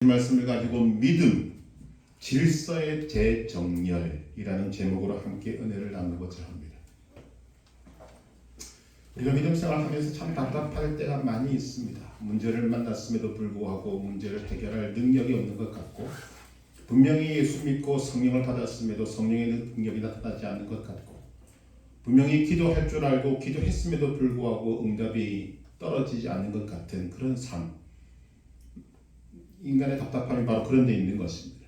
이 말씀을 가지고 믿음, 질서의 재정렬이라는 제목으로 함께 은혜를 나누고자 합니다. 우리가 믿음 생활하면서 참 답답할 때가 많이 있습니다. 문제를 만났음에도 불구하고 문제를 해결할 능력이 없는 것 같고, 분명히 예수 믿고 성령을 받았음에도 성령의 능력이 나타나지 않는 것 같고, 분명히 기도할 줄 알고 기도했음에도 불구하고 응답이 떨어지지 않는 것 같은 그런 삶. 인간의 답답함이 바로 그런 데 있는 것입니다.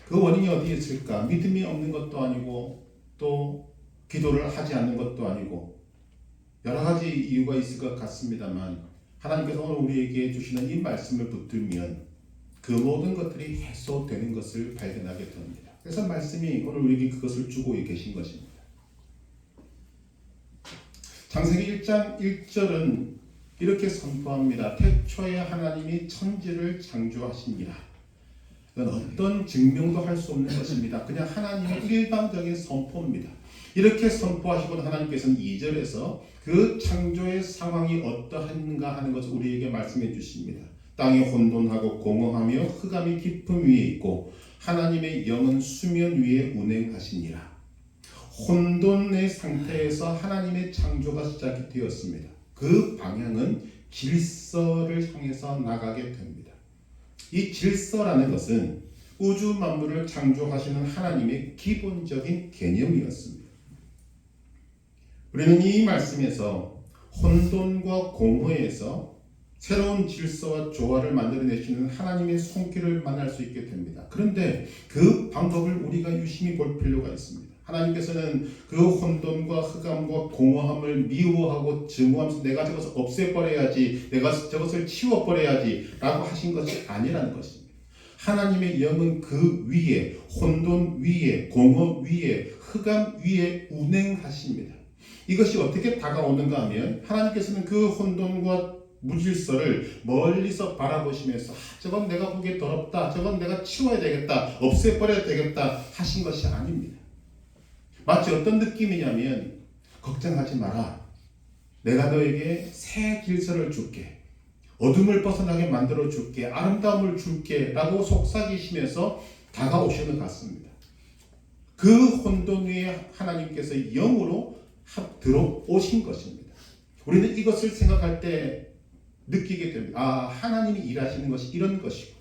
그 원인이 어디에 있을까? 믿음이 없는 것도 아니고 또 기도를 하지 않는 것도 아니고 여러 가지 이유가 있을 것 같습니다만, 하나님께서 오늘 우리에게 주시는 이 말씀을 붙들면 그 모든 것들이 해소되는 것을 발견하게 됩니다. 그래서 말씀이 오늘 우리에게 그것을 주고 계신 것입니다. 창세기 1장 1절은 이렇게 선포합니다. 태초에 하나님이 천지를 창조하시니라. 이건 어떤 증명도 할 수 없는 것입니다. 그냥 하나님의 일방적인 선포입니다. 이렇게 선포하시고 하나님께서는 2절에서 그 창조의 상황이 어떠한가 하는 것을 우리에게 말씀해 주십니다. 땅이 혼돈하고 공허하며 흑암이 깊음 위에 있고 하나님의 영은 수면 위에 운행하시니라. 혼돈의 상태에서 하나님의 창조가 시작이 되었습니다. 그 방향은 질서를 향해서 나가게 됩니다. 이 질서라는 것은 우주 만물을 창조하시는 하나님의 기본적인 개념이었습니다. 우리는 이 말씀에서 혼돈과 공허에서 새로운 질서와 조화를 만들어내시는 하나님의 손길을 만날 수 있게 됩니다. 그런데 그 방법을 우리가 유심히 볼 필요가 있습니다. 하나님께서는 그 혼돈과 흑암과 공허함을 미워하고 증오하면서 내가 저것을 없애버려야지, 내가 저것을 치워버려야지 라고 하신 것이 아니라는 것입니다. 하나님의 영은 그 위에, 혼돈 위에, 공허 위에, 흑암 위에 운행하십니다. 이것이 어떻게 다가오는가 하면 하나님께서는 그 혼돈과 무질서를 멀리서 바라보시면서 저건 내가 보기에 더럽다, 저건 내가 치워야 되겠다, 없애버려야 되겠다 하신 것이 아닙니다. 마치 어떤 느낌이냐면, 걱정하지 마라, 내가 너에게 새 질서를 줄게, 어둠을 벗어나게 만들어 줄게, 아름다움을 줄게 라고 속삭이시면서 다가오시는 것 같습니다. 그 혼돈 위에 하나님께서 영으로 들어오신 것입니다. 우리는 이것을 생각할 때 느끼게 됩니다. 아, 하나님이 일하시는 것이 이런 것이구나.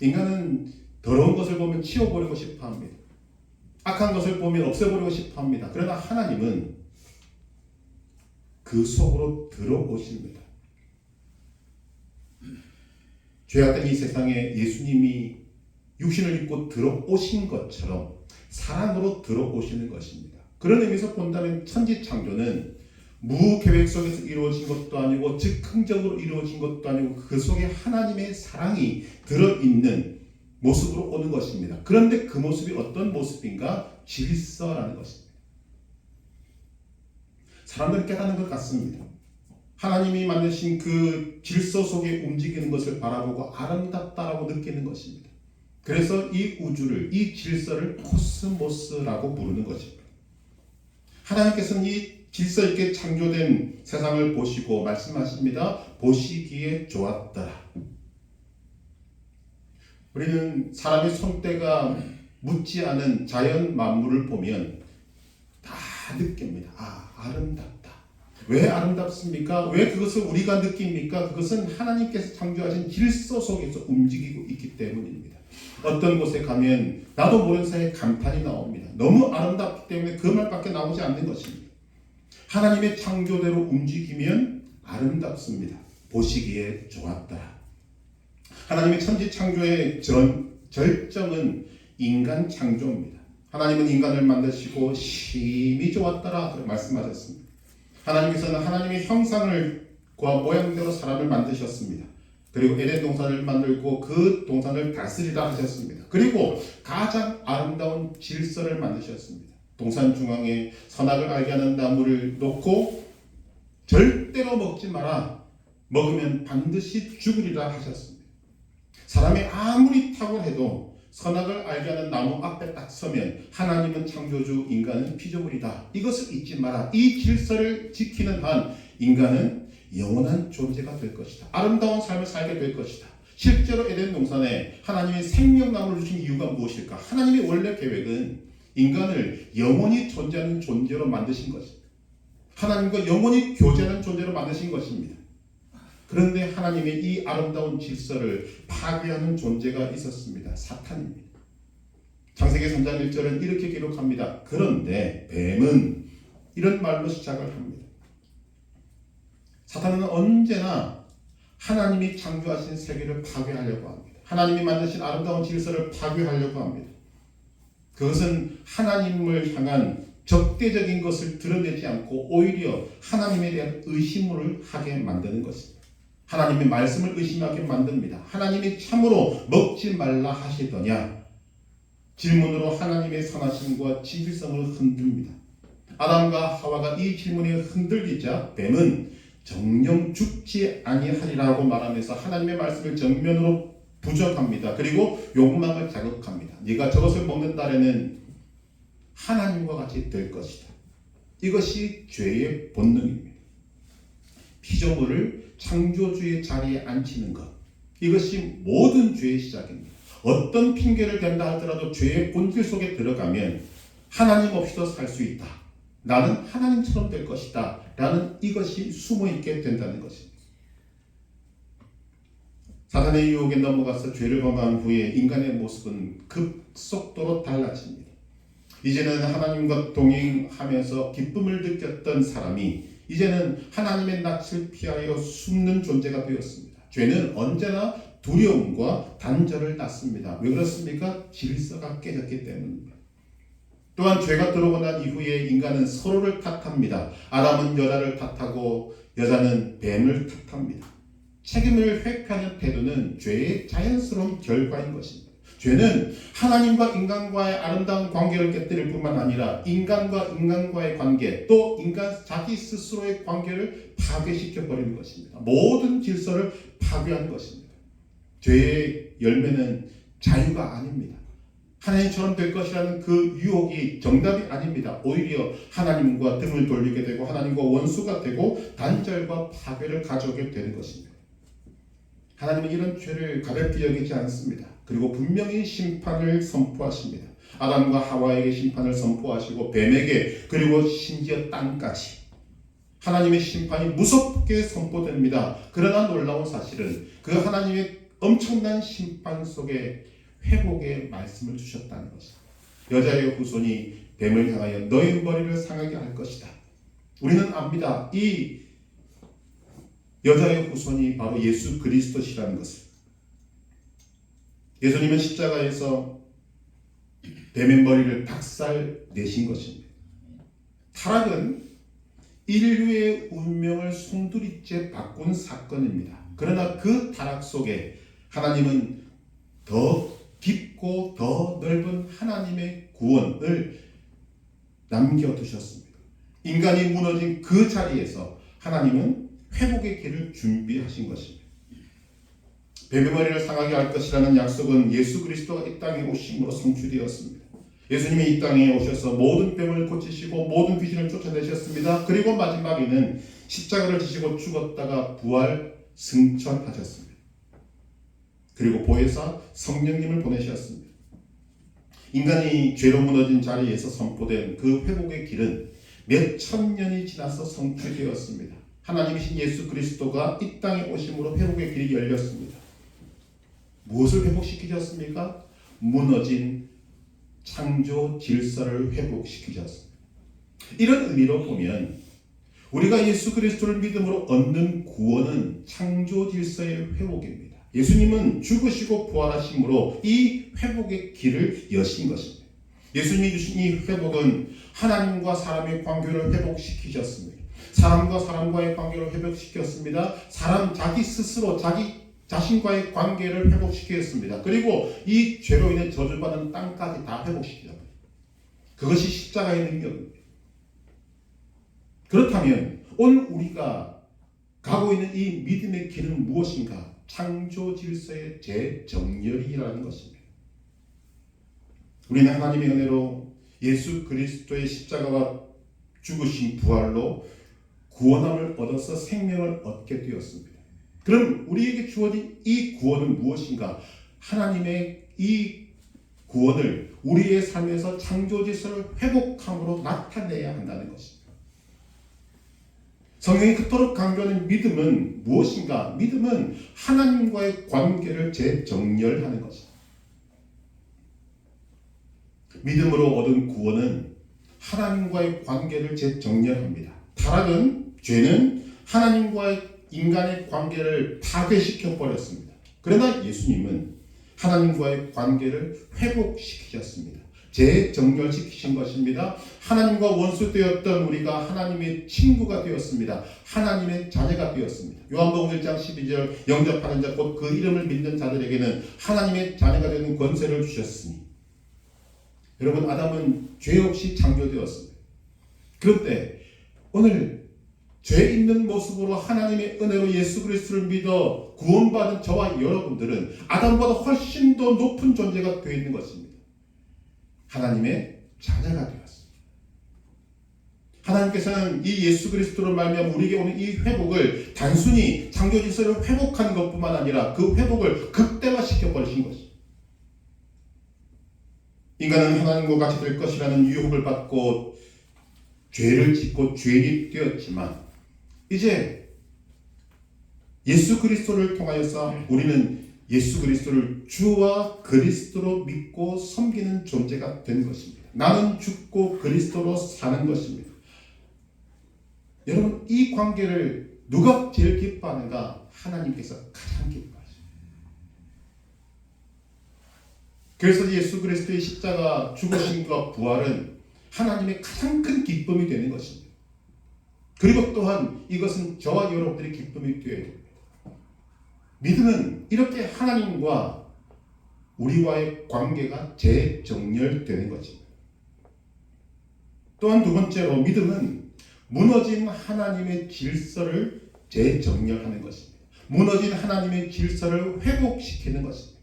인간은 더러운 것을 보면 치워버리고 싶어 합니다. 악한 것을 보면 없애버리고 싶어 합니다. 그러나 하나님은 그 속으로 들어오십니다. 죄악된 이 세상에 예수님이 육신을 입고 들어오신 것처럼 사랑으로 들어오시는 것입니다. 그런 의미에서 본다면 천지창조는 무계획 속에서 이루어진 것도 아니고 즉흥적으로 이루어진 것도 아니고 그 속에 하나님의 사랑이 들어있는 모습으로 오는 것입니다. 그런데 그 모습이 어떤 모습인가? 질서라는 것입니다. 사람들은 깨닫는 것 같습니다. 하나님이 만드신 그 질서 속에 움직이는 것을 바라보고 아름답다라고 느끼는 것입니다. 그래서 이 우주를, 이 질서를 코스모스라고 부르는 것입니다. 하나님께서는 이 질서 있게 창조된 세상을 보시고 말씀하십니다. 보시기에 좋았더라. 우리는 사람의 손때가 묻지 않은 자연 만물을 보면 다 느낍니다. 아, 아름답다. 왜 아름답습니까? 왜 그것을 우리가 느낍니까? 그것은 하나님께서 창조하신 질서 속에서 움직이고 있기 때문입니다. 어떤 곳에 가면 나도 모르는 사이에 감탄이 나옵니다. 너무 아름답기 때문에 그 말밖에 나오지 않는 것입니다. 하나님의 창조대로 움직이면 아름답습니다. 보시기에 좋았다. 하나님의 천지 창조의 절정은 인간 창조입니다. 하나님은 인간을 만드시고 심히 좋았더라 말씀하셨습니다. 하나님께서는 하나님의 형상과 모양대로 사람을 만드셨습니다. 그리고 에덴 동산을 만들고 그 동산을 다스리라 하셨습니다. 그리고 가장 아름다운 질서를 만드셨습니다. 동산 중앙에 선악을 알게 하는 나무를 놓고 절대로 먹지 마라, 먹으면 반드시 죽으리라 하셨습니다. 사람이 아무리 탁월해도 선악을 알게 하는 나무 앞에 딱 서면 하나님은 창조주, 인간은 피조물이다. 이것을 잊지 마라. 이 질서를 지키는 한 인간은 영원한 존재가 될 것이다. 아름다운 삶을 살게 될 것이다. 실제로 에덴 동산에 하나님이 생명나무를 주신 이유가 무엇일까? 하나님의 원래 계획은 인간을 영원히 존재하는 존재로 만드신 것입니다. 하나님과 영원히 교제하는 존재로 만드신 것입니다. 그런데 하나님의 이 아름다운 질서를 파괴하는 존재가 있었습니다. 사탄입니다. 창세기 3장 1절은 이렇게 기록합니다. 그런데 뱀은 이런 말로 시작을 합니다. 사탄은 언제나 하나님이 창조하신 세계를 파괴하려고 합니다. 하나님이 만드신 아름다운 질서를 파괴하려고 합니다. 그것은 하나님을 향한 적대적인 것을 드러내지 않고 오히려 하나님에 대한 의심을 하게 만드는 것입니다. 하나님의 말씀을 의심하게 만듭니다. 하나님이 참으로 먹지 말라 하시더냐? 질문으로 하나님의 선하심과 진실성을 흔듭니다. 아담과 하와가 이 질문에 흔들리자 뱀은 정녕 죽지 아니하리라고 말하면서 하나님의 말씀을 정면으로 부정합니다. 그리고 욕망을 자극합니다. 네가 저것을 먹는 날에는 하나님과 같이 될 것이다. 이것이 죄의 본능입니다. 피조물을 창조주의 자리에 앉히는 것, 이것이 모든 죄의 시작입니다. 어떤 핑계를 댄다 할지라도 죄의 본질 속에 들어가면 하나님 없이도 살 수 있다. 나는 하나님처럼 될 것이다. 라는 이것이 숨어있게 된다는 것입니다. 사탄의 유혹에 넘어가서 죄를 범한 후에 인간의 모습은 급속도로 달라집니다. 이제는 하나님과 동행하면서 기쁨을 느꼈던 사람이 이제는 하나님의 낯을 피하여 숨는 존재가 되었습니다. 죄는 언제나 두려움과 단절을 낳습니다. 왜 그렇습니까? 질서가 깨졌기 때문입니다. 또한 죄가 들어오고 난 이후에 인간은 서로를 탓합니다. 아담은 여자를 탓하고 여자는 뱀을 탓합니다. 책임을 회피하는 태도는 죄의 자연스러운 결과인 것입니다. 죄는 하나님과 인간과의 아름다운 관계를 깨뜨릴 뿐만 아니라 인간과 인간과의 관계, 또 인간 자기 스스로의 관계를 파괴시켜 버리는 것입니다. 모든 질서를 파괴하는 것입니다. 죄의 열매는 자유가 아닙니다. 하나님처럼 될 것이라는 그 유혹이 정답이 아닙니다. 오히려 하나님과 등을 돌리게 되고 하나님과 원수가 되고 단절과 파괴를 가져오게 되는 것입니다. 하나님은 이런 죄를 가볍게 여기지 않습니다. 그리고 분명히 심판을 선포하십니다. 아담과 하와에게 심판을 선포하시고 뱀에게 그리고 심지어 땅까지 하나님의 심판이 무섭게 선포됩니다. 그러나 놀라운 사실은 그 하나님의 엄청난 심판 속에 회복의 말씀을 주셨다는 것입니다. 여자의 후손이 뱀을 향하여 너의 머리를 상하게 할 것이다. 우리는 압니다. 이 여자의 후손이 바로 예수 그리스도시라는 것을. 예수님은 십자가에서 뱀의 머리를 박살 내신 것입니다. 타락은 인류의 운명을 송두리째 바꾼 사건입니다. 그러나 그 타락 속에 하나님은 더 깊고 더 넓은 하나님의 구원을 남겨두셨습니다. 인간이 무너진 그 자리에서 하나님은 회복의 길을 준비하신 것입니다. 뱀의 머리를 상하게 할 것이라는 약속은 예수 그리스도가 이 땅에 오심으로 성취되었습니다. 예수님이 이 땅에 오셔서 모든 병을 고치시고 모든 귀신을 쫓아내셨습니다. 그리고 마지막에는 십자가를 지시고 죽었다가 부활 승천하셨습니다. 그리고 보혜사 성령님을 보내셨습니다. 인간이 죄로 무너진 자리에서 선포된 그 회복의 길은 몇 천 년이 지나서 성취되었습니다. 하나님이신 예수 그리스도가 이 땅에 오심으로 회복의 길이 열렸습니다. 무엇을 회복시키셨습니까? 무너진 창조 질서를 회복시키셨습니다. 이런 의미로 보면 우리가 예수 그리스도를 믿음으로 얻는 구원은 창조 질서의 회복입니다. 예수님은 죽으시고 부활하심으로 이 회복의 길을 여신 것입니다. 예수님이 주신 이 회복은 하나님과 사람의 관계를 회복시키셨습니다. 사람과 사람과의 관계를 회복시켰습니다. 사람 자기 스스로 자기 자신과의 관계를 회복시켰습니다. 그리고 이 죄로 인해 저주받은 땅까지 다 회복시키셨습니다. 그것이 십자가의 능력입니다. 그렇다면 오늘 우리가 가고 있는 이 믿음의 길은 무엇인가? 창조 질서의 재정렬이라는 것입니다. 우리는 하나님의 은혜로 예수 그리스도의 십자가와 죽으신 부활로 구원함을 얻어서 생명을 얻게 되었습니다. 그럼 우리에게 주어진 이 구원은 무엇인가? 하나님의 이 구원을 우리의 삶에서 창조 질서를 회복함으로 나타내야 한다는 것입니다. 성경이 그토록 강조하는 믿음은 무엇인가? 믿음은 하나님과의 관계를 재정렬하는 것입니다. 믿음으로 얻은 구원은 하나님과의 관계를 재정렬합니다. 타락은, 죄는 하나님과의 인간의 관계를 파괴시켜 버렸습니다. 그러나 예수님은 하나님과의 관계를 회복시키셨습니다. 재정렬시키신 것입니다. 하나님과 원수되었던 우리가 하나님의 친구가 되었습니다. 하나님의 자녀가 되었습니다. 요한복음 1장 12절 영접하는 자 곧 그 이름을 믿는 자들에게는 하나님의 자녀가 되는 권세를 주셨으니. 여러분, 아담은 죄 없이 창조되었습니다. 그런데 오늘 죄 있는 모습으로 하나님의 은혜로 예수 그리스도를 믿어 구원받은 저와 여러분들은 아담보다 훨씬 더 높은 존재가 되어 있는 것입니다. 하나님의 자녀가 되었습니다. 하나님께서는 이 예수 그리스도로 말미암아 우리에게 오는 이 회복을 단순히 창조 질서를 회복하는 것뿐만 아니라 그 회복을 극대화시켜 버리신 것입니다. 인간은 하나님과 같이 될 것이라는 유혹을 받고 죄를 짓고 죄인이 되었지만 이제 예수 그리스도를 통하여서 우리는 예수 그리스도를 주와 그리스도로 믿고 섬기는 존재가 된 것입니다. 나는 죽고 그리스도로 사는 것입니다. 여러분, 이 관계를 누가 제일 기뻐하는가? 하나님께서 가장 기뻐하십니다. 그래서 예수 그리스도의 십자가 죽으심과 부활은 하나님의 가장 큰 기쁨이 되는 것입니다. 그리고 또한 이것은 저와 여러분들의 기쁨이 되어야 됩니다. 믿음은 이렇게 하나님과 우리와의 관계가 재정렬되는 것입니다. 또한 두 번째로 믿음은 무너진 하나님의 질서를 재정렬하는 것입니다. 무너진 하나님의 질서를 회복시키는 것입니다.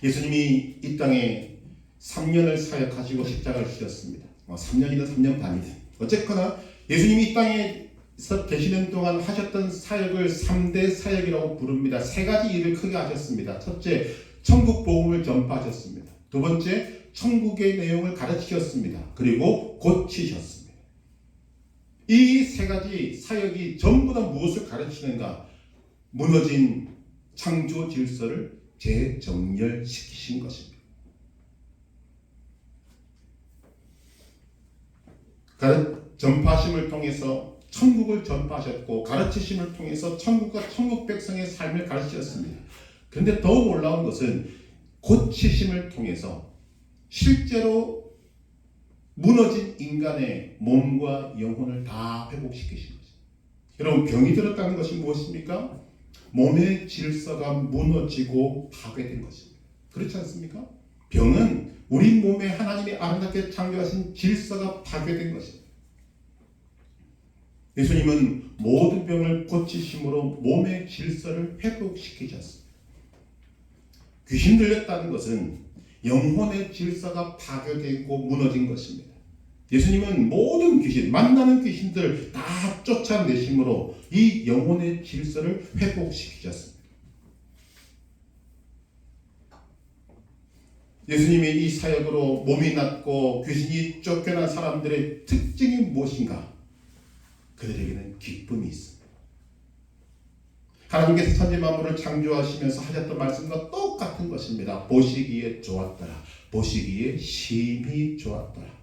예수님이 이 땅에 3년을 사역하시고 십자가를 지셨습니다. 3년이든 3년 반이든 어쨌거나 예수님이 이 땅에서 계시는 동안 하셨던 사역을 3대 사역이라고 부릅니다. 세 가지 일을 크게 하셨습니다. 첫째, 천국 복음을 전파하셨습니다. 두 번째, 천국의 내용을 가르치셨습니다. 그리고 고치셨습니다. 이 세 가지 사역이 전부 다 무엇을 가르치는가? 무너진 창조 질서를 재정렬시키신 것입니다. 전파심을 통해서 천국을 전파하셨고 가르치심을 통해서 천국과 천국 백성의 삶을 가르치셨습니다. 그런데 더 놀라운 것은 고치심을 통해서 실제로 무너진 인간의 몸과 영혼을 다 회복시키신 것입니다. 여러분, 병이 들었다는 것이 무엇입니까? 몸의 질서가 무너지고 파괴된 것입니다. 그렇지 않습니까? 병은 우리 몸에 하나님이 아름답게 창조하신 질서가 파괴된 것입니다. 예수님은 모든 병을 고치심으로 몸의 질서를 회복시키셨습니다. 귀신 들렸다는 것은 영혼의 질서가 파괴되고 무너진 것입니다. 예수님은 모든 귀신, 만나는 귀신들 다 쫓아내심으로 이 영혼의 질서를 회복시키셨습니다. 예수님의 이 사역으로 몸이 낫고 귀신이 쫓겨난 사람들의 특징이 무엇인가? 그들에게는 기쁨이 있습니다. 하나님께서 천지 만물을 창조하시면서 하셨던 말씀과 똑같은 것입니다. 보시기에 좋았더라. 보시기에 심히 좋았더라.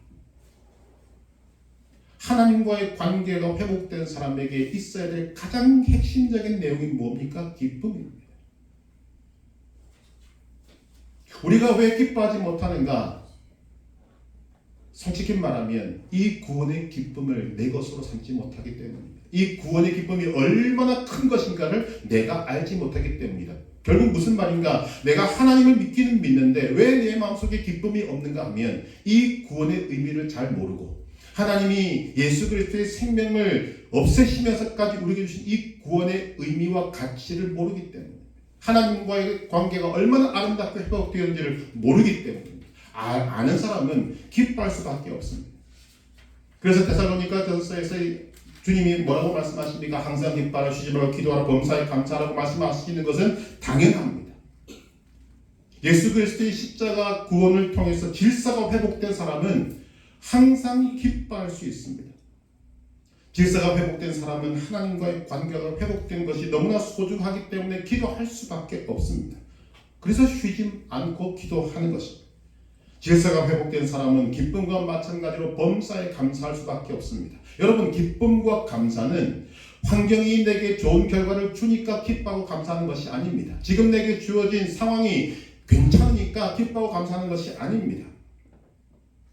하나님과의 관계가 회복된 사람에게 있어야 될 가장 핵심적인 내용이 뭡니까? 기쁨입니다. 우리가 왜 기뻐하지 못하는가? 솔직히 말하면 이 구원의 기쁨을 내 것으로 삼지 못하기 때문입니다. 이 구원의 기쁨이 얼마나 큰 것인가를 내가 알지 못하기 때문입니다. 결국 무슨 말인가? 내가 하나님을 믿기는 믿는데 왜 내 마음속에 기쁨이 없는가 하면 이 구원의 의미를 잘 모르고 하나님이 예수 그리스도의 생명을 없애시면서까지 우리에게 주신 이 구원의 의미와 가치를 모르기 때문입니다. 하나님과의 관계가 얼마나 아름답게 회복되었는지를 모르기 때문입니다. 아는 사람은 기뻐할 수밖에 없습니다. 그래서 데살로니가전서에서 주님이 뭐라고 말씀하십니까? 항상 기뻐하라, 쉬지 말고 기도하라, 범사에 감사하라고 말씀하시는 것은 당연합니다. 예수 그리스도의 십자가 구원을 통해서 질서가 회복된 사람은 항상 기뻐할 수 있습니다. 질서가 회복된 사람은 하나님과의 관계가 회복된 것이 너무나 소중하기 때문에 기도할 수밖에 없습니다. 그래서 쉬지 않고 기도하는 것입니다. 질서가 회복된 사람은 기쁨과 마찬가지로 범사에 감사할 수밖에 없습니다. 여러분, 기쁨과 감사는 환경이 내게 좋은 결과를 주니까 기뻐하고 감사하는 것이 아닙니다. 지금 내게 주어진 상황이 괜찮으니까 기뻐하고 감사하는 것이 아닙니다.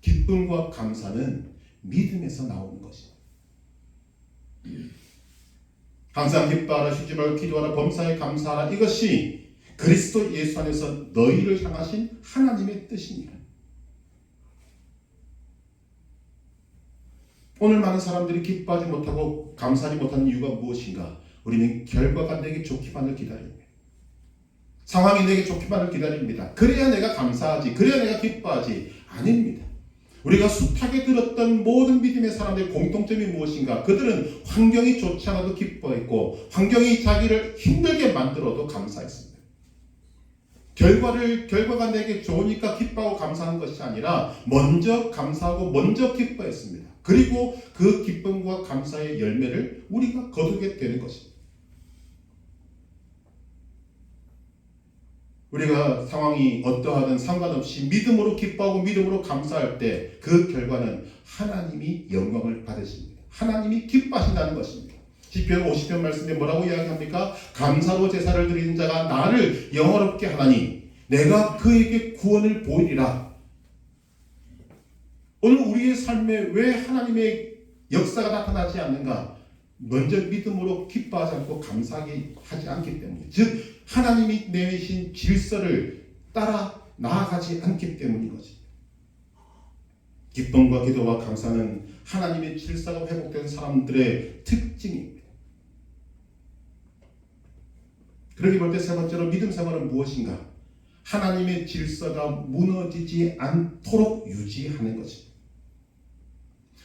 기쁨과 감사는 믿음에서 나오는 것입니다. 항상 기뻐하라, 쉬지 말고 기도하라, 범사에 감사하라. 이것이 그리스도 예수 안에서 너희를 향하신 하나님의 뜻입니다. 오늘 많은 사람들이 기뻐하지 못하고 감사하지 못하는 이유가 무엇인가? 우리는 결과가 내게 좋기만을 기다립니다. 상황이 내게 좋기만을 기다립니다. 그래야 내가 감사하지, 그래야 내가 기뻐하지. 아닙니다. 우리가 숱하게 들었던 모든 믿음의 사람들의 공통점이 무엇인가? 그들은 환경이 좋지 않아도 기뻐했고 환경이 자기를 힘들게 만들어도 감사했습니다. 결과가 내게 좋으니까 기뻐하고 감사하는 것이 아니라 먼저 감사하고 먼저 기뻐했습니다. 그리고 그 기쁨과 감사의 열매를 우리가 거두게 되는 것입니다. 우리가 상황이 어떠하든 상관없이 믿음으로 기뻐하고 믿음으로 감사할 때 그 결과는 하나님이 영광을 받으십니다. 하나님이 기뻐하신다는 것입니다. 시편 50편 말씀에 뭐라고 이야기합니까? 감사로 제사를 드리는 자가 나를 영화롭게 하나니 내가 그에게 구원을 보이리라. 오늘 우리의 삶에 왜 하나님의 역사가 나타나지 않는가? 먼저 믿음으로 기뻐하지 않고 감사하지 않기 때문에, 즉 하나님이 내리신 질서를 따라 나아가지 않기 때문인 것입니다. 기쁨과 기도와 감사는 하나님의 질서가 회복된 사람들의 특징입니다. 그러기 볼 때 세 번째로 믿음 생활은 무엇인가? 하나님의 질서가 무너지지 않도록 유지하는 것입니다.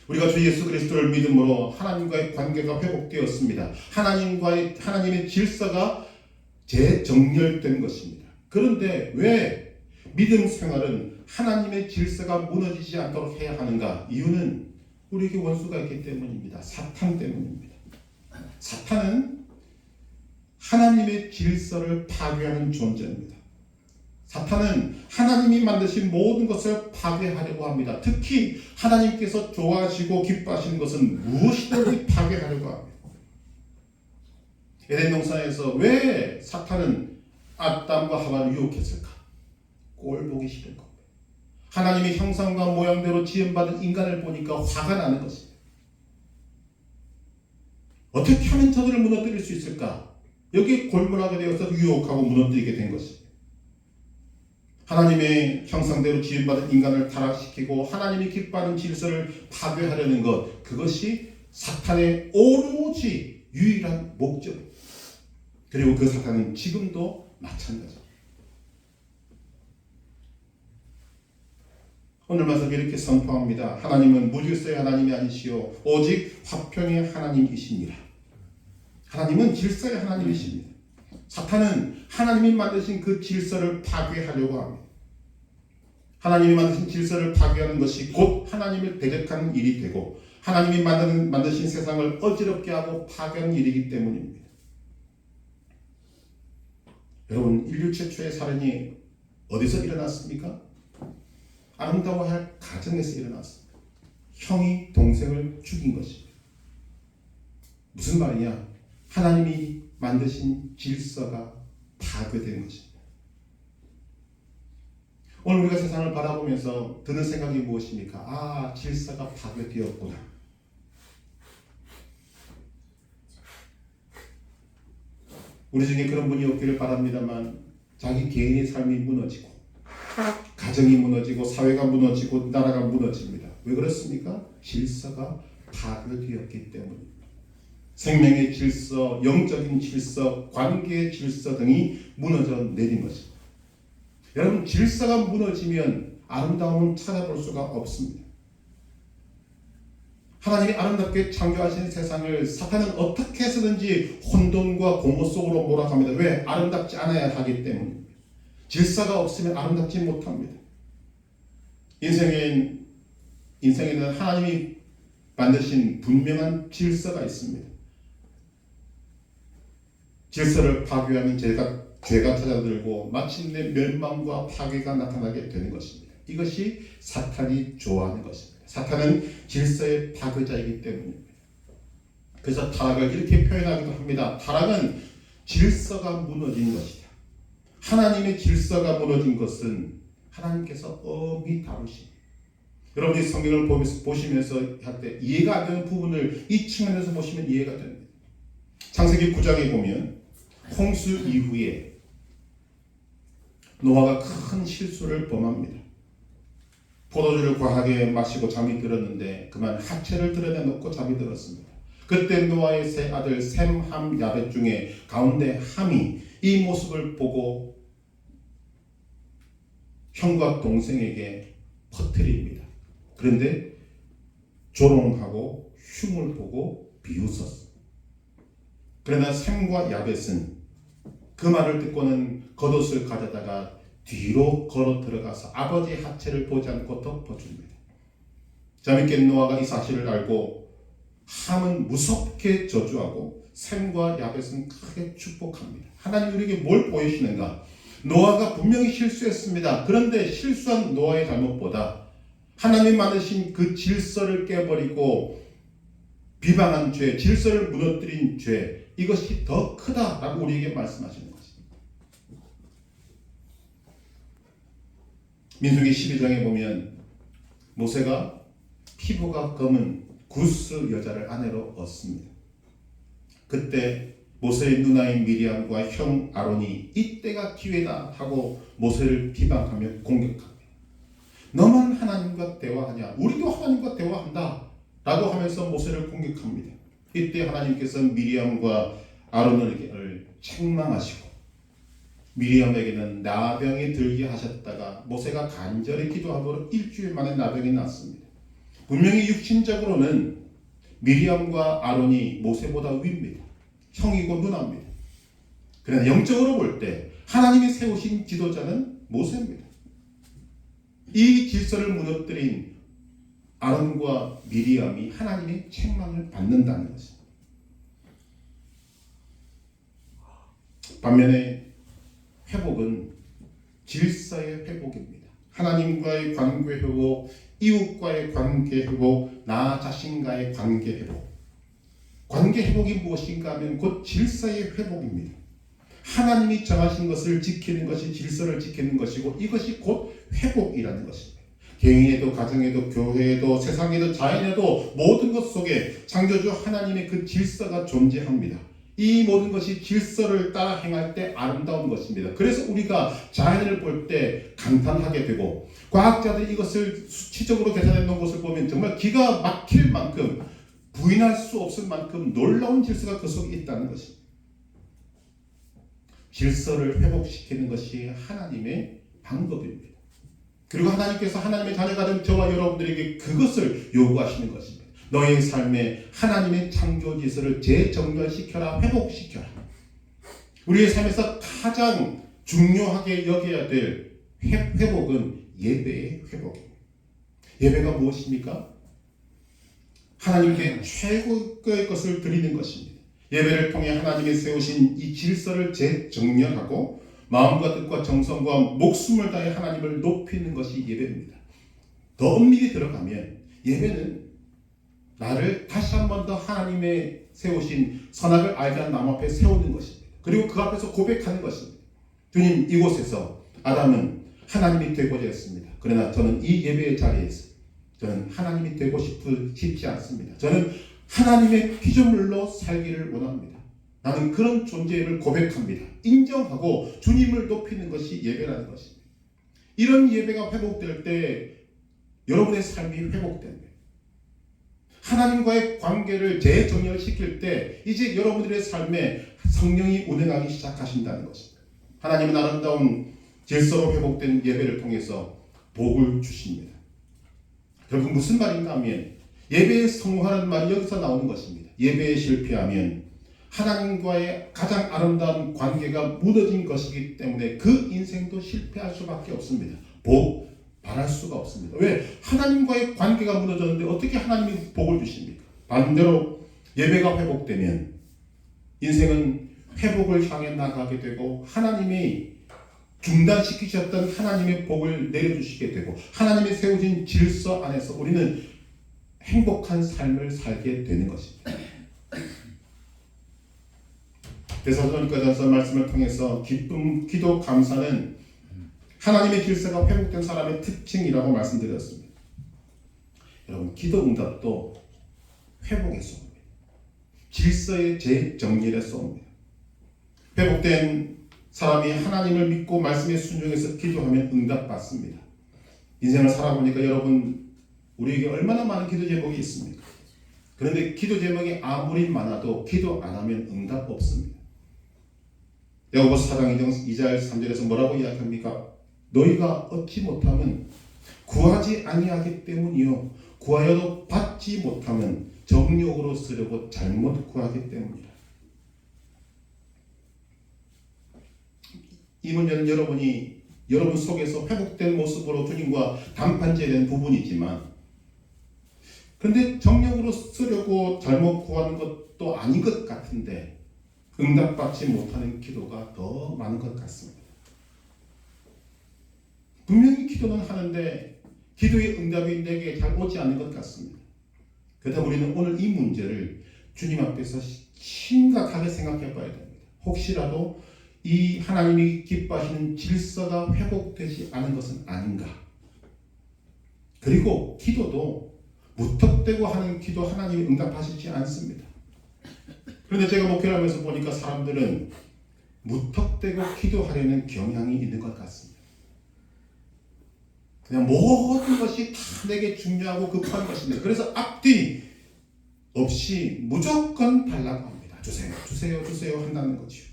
우리가 주 예수 그리스도를 믿음으로 하나님과의 관계가 회복되었습니다. 하나님의 질서가 재정렬된 것입니다. 그런데 왜 믿음 생활은 하나님의 질서가 무너지지 않도록 해야 하는가? 이유는 우리에게 원수가 있기 때문입니다. 사탄 때문입니다. 사탄은 하나님의 질서를 파괴하는 존재입니다. 사탄은 하나님이 만드신 모든 것을 파괴하려고 합니다. 특히 하나님께서 좋아하시고 기뻐하시는 것은 무엇이든지 파괴하려고 합니다. 에덴 동산에서 왜 사탄은 아담과 하와를 유혹했을까? 꼴 보기 싫은 겁니다. 하나님의 형상과 모양대로 지음받은 인간을 보니까 화가 나는 것입니다. 어떻게 하면 저들을 무너뜨릴 수 있을까? 여기에 골몰하게 되어서 유혹하고 무너뜨리게 된 것입니다. 하나님의 형상대로 지음받은 인간을 타락시키고 하나님이 기뻐하는 질서를 파괴하려는 것, 그것이 사탄의 오로지 유일한 목적입니다. 그리고 그 사탄은 지금도 마찬가지입니다. 오늘 말씀 이렇게 선포합니다. 하나님은 무질서의 하나님이 아니시오 오직 화평의 하나님이시니라. 하나님은 질서의 하나님이십니다. 사탄은 하나님이 만드신 그 질서를 파괴하려고 합니다. 하나님이 만드신 질서를 파괴하는 것이 곧 하나님을 대적하는 일이 되고 하나님이 만드신 세상을 어지럽게 하고 파괴하는 일이기 때문입니다. 여러분, 인류 최초의 살인이 어디서 일어났습니까? 아름다워할 가정에서 일어났습니다. 형이 동생을 죽인 것입니다. 무슨 말이냐? 하나님이 만드신 질서가 파괴된 것입니다. 오늘 우리가 세상을 바라보면서 드는 생각이 무엇입니까? 질서가 파괴되었구나. 우리 중에 그런 분이 없기를 바랍니다만 자기 개인의 삶이 무너지고 가정이 무너지고 사회가 무너지고 나라가 무너집니다. 왜 그렇습니까? 질서가 파괴되었기 때문입니다. 생명의 질서, 영적인 질서, 관계의 질서 등이 무너져 내린 것입니다. 여러분, 질서가 무너지면 아름다움은 찾아볼 수가 없습니다. 하나님이 아름답게 창조하신 세상을 사탄은 어떻게 해서든지 혼돈과 공허 속으로 몰아갑니다. 왜? 아름답지 않아야 하기 때문입니다. 질서가 없으면 아름답지 못합니다. 인생에는 하나님이 만드신 분명한 질서가 있습니다. 질서를 파괴하면 죄가 찾아들고 마침내 멸망과 파괴가 나타나게 되는 것입니다. 이것이 사탄이 좋아하는 것입니다. 사탄은 질서의 파괴자이기 때문입니다. 그래서 타락을 이렇게 표현하기도 합니다. 타락은 질서가 무너진 것이다. 하나님의 질서가 무너진 것은 하나님께서 엄히 다루십니다. 여러분이 성경을 보시면서 할 때 이해가 안 되는 부분을 이 측면에서 보시면 이해가 됩니다. 창세기 9장에 보면 홍수 이후에 노아가 큰 실수를 범합니다. 포도주를 과하게 마시고 잠이 들었는데 그만 하체를 드러내놓고 잠이 들었습니다. 그때 노아의 세 아들 셈, 함, 야벳 중에 가운데 함이 이 모습을 보고 형과 동생에게 퍼뜨립니다. 그런데 조롱하고 흉을 보고 비웃었습니다. 그러나 셈과 야벳은 그 말을 듣고는 겉옷을 가져다가 뒤로 걸어 들어가서 아버지 하체를 보지 않고 덮어줍니다. 자미께 노아가 이 사실을 알고 함은 무섭게 저주하고 셈과 야벳은 크게 축복합니다. 하나님 우리에게 뭘 보이시는가? 노아가 분명히 실수했습니다. 그런데 실수한 노아의 잘못보다 하나님 만드신 그 질서를 깨버리고 비방한 죄, 질서를 무너뜨린 죄, 이것이 더 크다라고 우리에게 말씀하시는 것입니다. 민수기 12장에 보면 모세가 피부가 검은 구스 여자를 아내로 얻습니다. 그때 모세의 누나인 미리암과 형 아론이 이때가 기회다 하고 모세를 비방하며 공격합니다. 너만 하나님과 대화하냐? 우리도 하나님과 대화한다 라고 하면서 모세를 공격합니다. 이때 하나님께서 미리암과 아론을 책망하시고 미리암에게는 나병이 들게 하셨다가 모세가 간절히 기도함으로 일주일 만에 나병이 났습니다. 분명히 육신적으로는 미리암과 아론이 모세보다 위입니다. 형이고 누나입니다. 그러나 영적으로 볼 때 하나님이 세우신 지도자는 모세입니다. 이 질서를 무너뜨린 아론과 미리암이 하나님의 책망을 받는다는 것입니다. 반면에 회복은 질서의 회복입니다. 하나님과의 관계 회복, 이웃과의 관계 회복, 나 자신과의 관계 회복. 관계 회복이 무엇인가 하면 곧 질서의 회복입니다. 하나님이 정하신 것을 지키는 것이 질서를 지키는 것이고 이것이 곧 회복이라는 것입니다. 개인에도 가정에도 교회에도 세상에도 자연에도 모든 것 속에 창조주 하나님의 그 질서가 존재합니다. 이 모든 것이 질서를 따라 행할 때 아름다운 것입니다. 그래서 우리가 자연을 볼 때 감탄하게 되고 과학자들이 이것을 수치적으로 계산해 놓은 것을 보면 정말 기가 막힐 만큼 부인할 수 없을 만큼 놀라운 질서가 그 속에 있다는 것입니다. 질서를 회복시키는 것이 하나님의 방법입니다. 그리고 하나님께서 하나님의 자녀가 된 저와 여러분들에게 그것을 요구하시는 것입니다. 너의 삶에 하나님의 창조 질서를 재정렬시켜라, 회복시켜라. 우리의 삶에서 가장 중요하게 여겨야 될 회복은 예배의 회복입니다. 예배가 무엇입니까? 하나님께 최고의 것을 드리는 것입니다. 예배를 통해 하나님이 세우신 이 질서를 재정렬하고 마음과 뜻과 정성과 목숨을 다해 하나님을 높이는 것이 예배입니다. 더 엄밀히 들어가면 예배는 나를 다시 한 번 더 하나님의 세우신 선악을 알게 한 남 앞에 세우는 것입니다. 그리고 그 앞에서 고백하는 것입니다. 주님, 이곳에서 아담은 하나님이 되고자 했습니다. 그러나 저는 이 예배의 자리에서 저는 하나님이 되고 싶지 않습니다. 저는 하나님의 피조물로 살기를 원합니다. 나는 그런 존재임을 고백합니다. 인정하고 주님을 높이는 것이 예배라는 것입니다. 이런 예배가 회복될 때 여러분의 삶이 회복됩니다. 하나님과의 관계를 재정렬시킬 때 이제 여러분들의 삶에 성령이 운행하기 시작하신다는 것입니다. 하나님은 아름다운 질서로 회복된 예배를 통해서 복을 주십니다. 결국 무슨 말인가 하면 예배에 성공하는 말이 여기서 나오는 것입니다. 예배에 실패하면 하나님과의 가장 아름다운 관계가 무너진 것이기 때문에 그 인생도 실패할 수밖에 없습니다. 복 바랄 수가 없습니다. 왜? 하나님과의 관계가 무너졌는데 어떻게 하나님이 복을 주십니까? 반대로 예배가 회복되면 인생은 회복을 향해 나가게 되고 하나님이 중단시키셨던 하나님의 복을 내려주시게 되고 하나님이 세우신 질서 안에서 우리는 행복한 삶을 살게 되는 것입니다. 데살로니가전서 말씀을 통해서 기쁨, 기도, 감사는 하나님의 질서가 회복된 사람의 특징이라고 말씀드렸습니다. 여러분, 기도 응답도 회복의 소원입니다. 질서의 재정렬의 소원입니다. 회복된 사람이 하나님을 믿고 말씀에 순종해서 기도하면 응답받습니다. 인생을 살아보니까 여러분, 우리에게 얼마나 많은 기도 제목이 있습니까? 그런데 기도 제목이 아무리 많아도 기도 안 하면 응답 없습니다. 야고보서 4장 2절 3절에서 뭐라고 이야기합니까? 너희가 얻지 못하면 구하지 아니하기 때문이요 구하여도 받지 못하면 정욕으로 쓰려고 잘못 구하기 때문이라. 이 문제는 여러분 속에서 회복된 모습으로 주님과 담판제된 부분이지만 그런데 정욕으로 쓰려고 잘못 구하는 것도 아닌 것 같은데 응답받지 못하는 기도가 더 많은 것 같습니다. 분명히 기도는 하는데 기도의 응답이 내게 잘 오지 않는 것 같습니다. 그래서 우리는 오늘 이 문제를 주님 앞에서 심각하게 생각해 봐야 됩니다. 혹시라도 이 하나님이 기뻐하시는 질서가 회복되지 않은 것은 아닌가. 그리고 기도도 무턱대고 하는 기도 하나님이 응답하시지 않습니다. 그런데 제가 목회를 하면서 보니까 사람들은 무턱대고 기도하려는 경향이 있는 것 같습니다. 그냥 모든 것이 다 내게 중요하고 급한 것인데 그래서 앞뒤 없이 무조건 달라고 합니다. 주세요, 주세요, 주세요 한다는 거죠.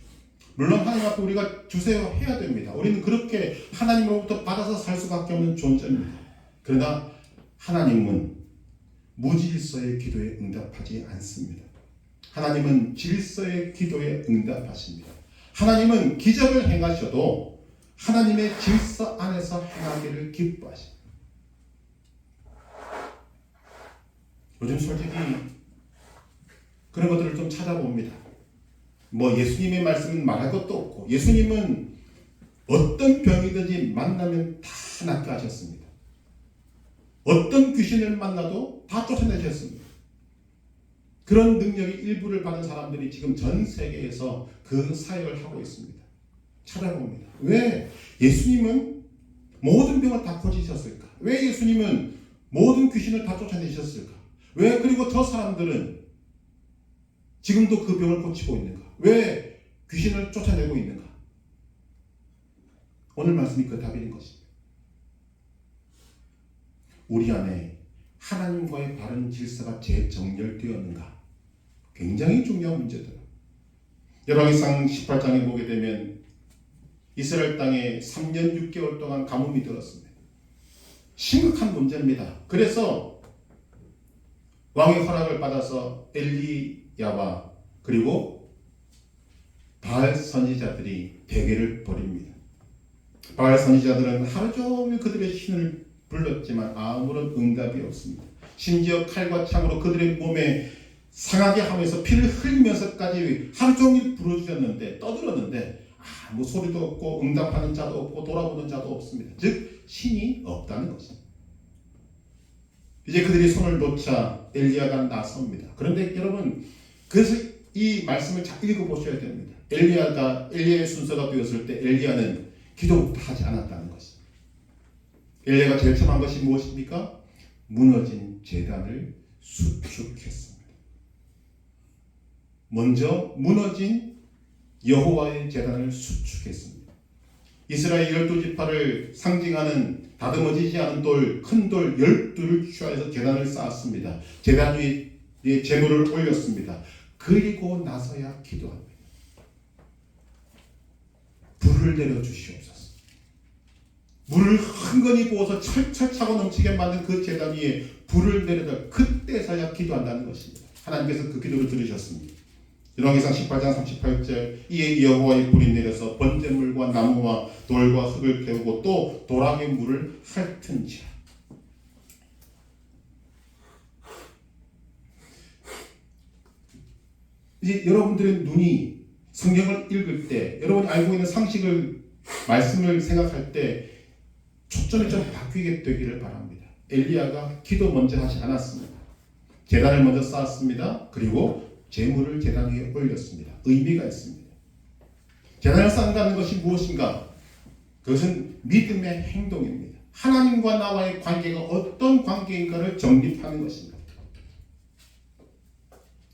물론 하나님 앞에 우리가 주세요 해야 됩니다. 우리는 그렇게 하나님으로부터 받아서 살 수밖에 없는 존재입니다. 그러나 하나님은 무질서의 기도에 응답하지 않습니다. 하나님은 질서의 기도에 응답하십니다. 하나님은 기적을 행하셔도 하나님의 질서 안에서 행하기를 기뻐하십니다. 요즘 솔직히 그런 것들을 좀 찾아봅니다. 예수님의 말씀은 말할 것도 없고 예수님은 어떤 병이든지 만나면 다 낫게 하셨습니다. 어떤 귀신을 만나도 다 쫓아내셨습니다. 그런 능력이 일부를 받은 사람들이 지금 전 세계에서 그 사역을 하고 있습니다. 찾아봅니다. 왜 예수님은 모든 병을 다 고치셨을까? 왜 예수님은 모든 귀신을 다 쫓아내셨을까? 왜 그리고 저 사람들은 지금도 그 병을 고치고 있는가? 왜 귀신을 쫓아내고 있는가? 오늘 말씀이 그 답인 것입니다. 우리 안에 하나님과의 바른 질서가 재정렬되었는가? 굉장히 중요한 문제더라. 열왕기상 18장에 보게 되면 이스라엘 땅에 3년 6개월 동안 가뭄이 들었습니다. 심각한 문제입니다. 그래서 왕의 허락을 받아서 엘리야와 그리고 바알 선지자들이 대결을 벌입니다. 바알 선지자들은 하루 종일 그들의 신을 불렀지만 아무런 응답이 없습니다. 심지어 칼과 창으로 그들의 몸에 상하게 하면서 피를 흘리면서까지 하루 종일 부르짖었는데 떠들었는데 아무 소리도 없고 응답하는 자도 없고 돌아보는 자도 없습니다. 즉 신이 없다는 것입니다. 이제 그들이 손을 놓자 엘리야가 나섭니다. 그런데 여러분 그래서 이 말씀을 잘 읽어보셔야 됩니다. 엘리야의 순서가 되었을 때 엘리야는 기도부터 하지 않았다는 것입니다. 엘리야가 제일 처음 한 것이 무엇입니까? 무너진 제단을 수축했습니다. 먼저 무너진 여호와의 제단을 수축했습니다. 이스라엘 12지파를 상징하는 다듬어지지 않은 돌, 큰 돌 12를 취하여서 제단을 쌓았습니다. 제단 위에 제물을 올렸습니다. 그리고 나서야 기도합니다. 불을 내려주시옵소서. 물을 흥건히 부어서 철철 차고 넘치게 만든 그 제단 위에 불을 내려다 그때서야 기도한다는 것입니다. 하나님께서 그 기도를 들으셨습니다. 열왕기상 18장 38절 이에 여호와의 불이 내려서 번제물과 나무와 돌과 흙을 태우고 또 도랑의 물을 핥은지라. 이제 여러분들의 눈이 성경을 읽을 때 여러분이 알고 있는 상식을 말씀을 생각할 때 초점이 좀 바뀌게 되기를 바랍니다. 엘리야가 기도 먼저 하지 않았습니다. 제단을 먼저 쌓았습니다. 그리고 제물을 제단 위에 올렸습니다. 의미가 있습니다. 제단을 쌓는다는 것이 무엇인가? 그것은 믿음의 행동입니다. 하나님과 나와의 관계가 어떤 관계인가를 정립하는 것입니다.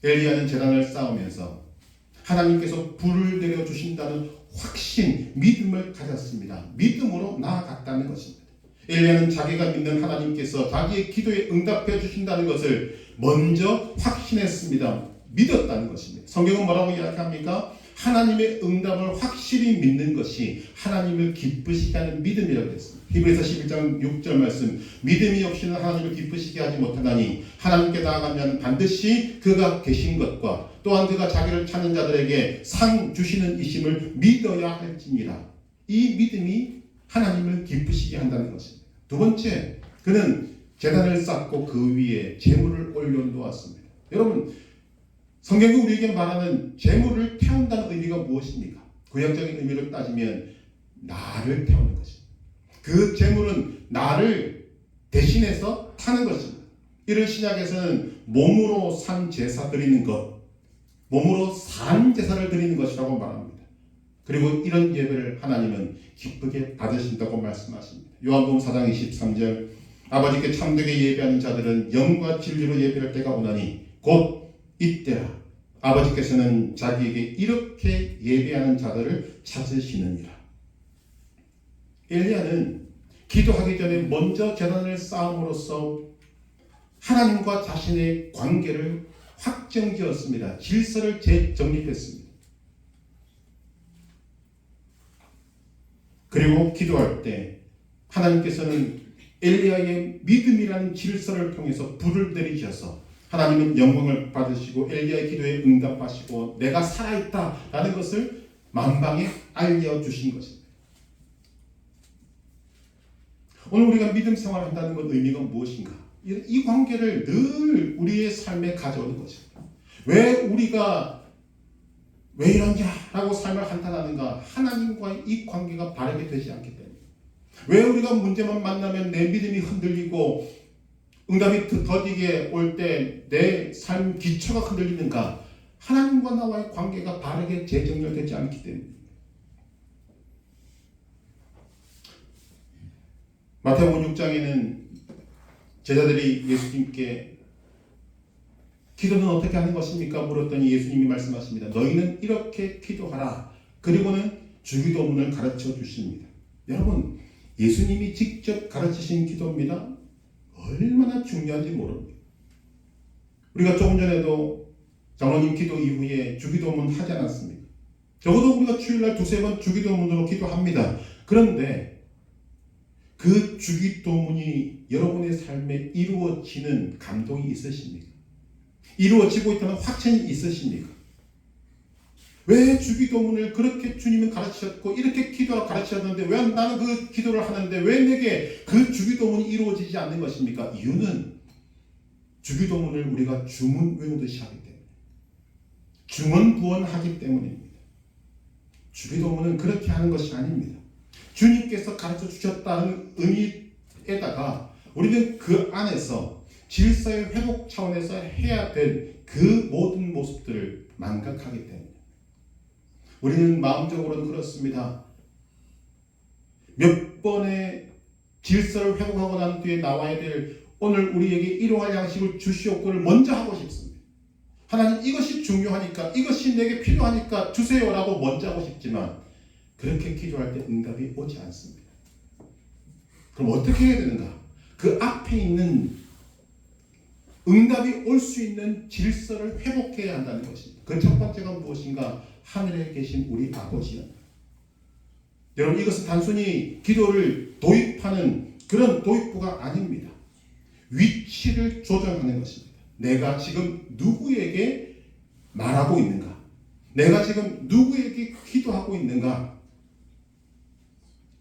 엘리야는 제단을 쌓으면서 하나님께서 불을 내려주신다는 확신, 믿음을 가졌습니다. 믿음으로 나아갔다는 것입니다. 엘리야는 자기가 믿는 하나님께서 자기의 기도에 응답해 주신다는 것을 먼저 확신했습니다. 믿었다는 것입니다. 성경은 뭐라고 이야기합니까? 하나님의 응답을 확실히 믿는 것이 하나님을 기쁘시게 하는 믿음이라고 했습니다. 히브리서 11장 6절 말씀, 믿음이 없이는 하나님을 기쁘시게 하지 못하나니 하나님께 나아간 자는 반드시 그가 계신 것과 또한 그가 자기를 찾는 자들에게 상 주시는 이심을 믿어야 할지니라. 이 믿음이 하나님을 기쁘시게 한다는 것입니다. 두 번째, 그는 제단을 쌓고 그 위에 제물을 올려놓았습니다. 여러분, 성경이 우리에게 말하는 제물을 태운다는 의미가 무엇입니까? 구약적인 의미로 따지면 나를 태우는 것입니다. 그 제물은 나를 대신해서 타는 것입니다. 이를 신약에서는 몸으로 산 제사 드리는 것, 몸으로 산 제사를 드리는 것이라고 말합니다. 그리고 이런 예배를 하나님은 기쁘게 받으신다고 말씀하십니다. 요한복음 4장 23절 아버지께 참되게 예배하는 자들은 영과 진리로 예배할 때가 오나니 곧 이때라. 아버지께서는 자기에게 이렇게 예배하는 자들을 찾으시느니라. 엘리야는 기도하기 전에 먼저 제단을 쌓음으로써 하나님과 자신의 관계를 확정지었습니다. 질서를 재정립했습니다. 그리고 기도할 때 하나님께서는 엘리야의 믿음이라는 질서를 통해서 불을 내리셔서 하나님은 영광을 받으시고 엘리야의 기도에 응답하시고 내가 살아있다라는 것을 만방에 알려주신 것입니다. 오늘 우리가 믿음 생활을 한다는 것 의미가 무엇인가? 이 관계를 늘 우리의 삶에 가져오는 것입니다. 왜 우리가 왜 이러냐라고 삶을 한탄하는가? 하나님과의 이 관계가 바르게 되지 않기 때문에. 왜 우리가 문제만 만나면 내 믿음이 흔들리고 응답이 더디게 올 때 내 삶 기초가 흔들리는가? 하나님과 나와의 관계가 바르게 재정렬되지 않기 때문입니다. 마태복음 6장에는 제자들이 예수님께 기도는 어떻게 하는 것입니까? 물었더니 예수님이 말씀하십니다. 너희는 이렇게 기도하라. 그리고는 주기도문을 가르쳐 주십니다. 여러분, 예수님이 직접 가르치신 기도입니다. 얼마나 중요한지 모릅니다. 우리가 조금 전에도 장로님 기도 이후에 주기도문 하지 않았습니까? 적어도 우리가 주일날 두세 번 주기도문으로 기도합니다. 그런데 그 주기도문이 여러분의 삶에 이루어지는 감동이 있으십니까? 이루어지고 있다는 확신이 있으십니까? 왜 주기도문을 그렇게 주님은 가르치셨고 이렇게 기도하라 가르치셨는데 왜 나는 그 기도를 하는데 왜 내게 그 주기도문이 이루어지지 않는 것입니까? 이유는 주기도문을 우리가 주문 외우듯이 하기 때문에 중언부언하기 때문입니다. 주기도문은 그렇게 하는 것이 아닙니다. 주님께서 가르쳐 주셨다는 의미에다가 우리는 그 안에서 질서의 회복 차원에서 해야 될 그 모든 모습들을 망각하기 때문에 우리는 마음적으로는 그렇습니다. 몇 번의 질서를 회복하고 난 뒤에 나와야 될 오늘 우리에게 일용할 양식을 주시옵고를 먼저 하고 싶습니다. 하나님 이것이 중요하니까 이것이 내게 필요하니까 주세요라고 먼저 하고 싶지만 그렇게 기도할 때 응답이 오지 않습니다. 그럼 어떻게 해야 되는가? 그 앞에 있는 응답이 올 수 있는 질서를 회복해야 한다는 것입니다. 그 첫 번째가 무엇인가? 하늘에 계신 우리 아버지요. 여러분 이것은 단순히 기도를 도입하는 그런 도입부가 아닙니다. 위치를 조정하는 것입니다. 내가 지금 누구에게 말하고 있는가? 내가 지금 누구에게 기도하고 있는가?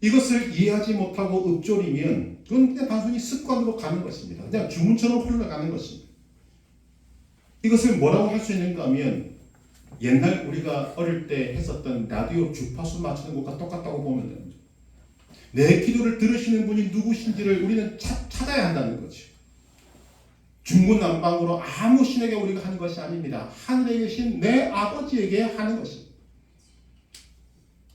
이것을 이해하지 못하고 읊조리면 그건 그냥 단순히 습관으로 가는 것입니다. 그냥 주문처럼 흘러가는 것입니다. 이것을 뭐라고 할 수 있는가 하면 옛날 우리가 어릴 때 했었던 라디오 주파수 맞추는 것과 똑같다고 보면 됩니다. 내 기도를 들으시는 분이 누구신지를 우리는 찾아야 한다는 거죠. 중구난방으로 아무 신에게 우리가 하는 것이 아닙니다. 하늘에 계신 내 아버지에게 하는 것입니다.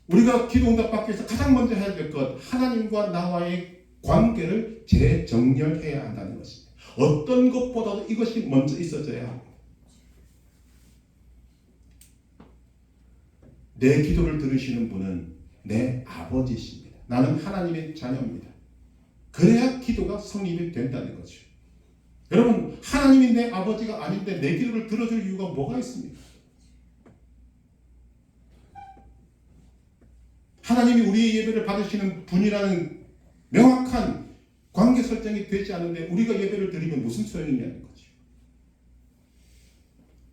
우리가 기도 응답 받기 위해서 가장 먼저 해야 될 것, 하나님과 나와의 관계를 재정렬해야 한다는 것입니다. 어떤 것보다도 이것이 먼저 있어져야 합니다. 내 기도를 들으시는 분은 내 아버지십니다. 나는 하나님의 자녀입니다. 그래야 기도가 성립이 된다는 거죠. 여러분, 하나님이 내 아버지가 아닌데 내 기도를 들어줄 이유가 뭐가 있습니까? 하나님이 우리의 예배를 받으시는 분이라는 명확한 관계 설정이 되지 않은데 우리가 예배를 드리면 무슨 소용이 있냐는 거죠.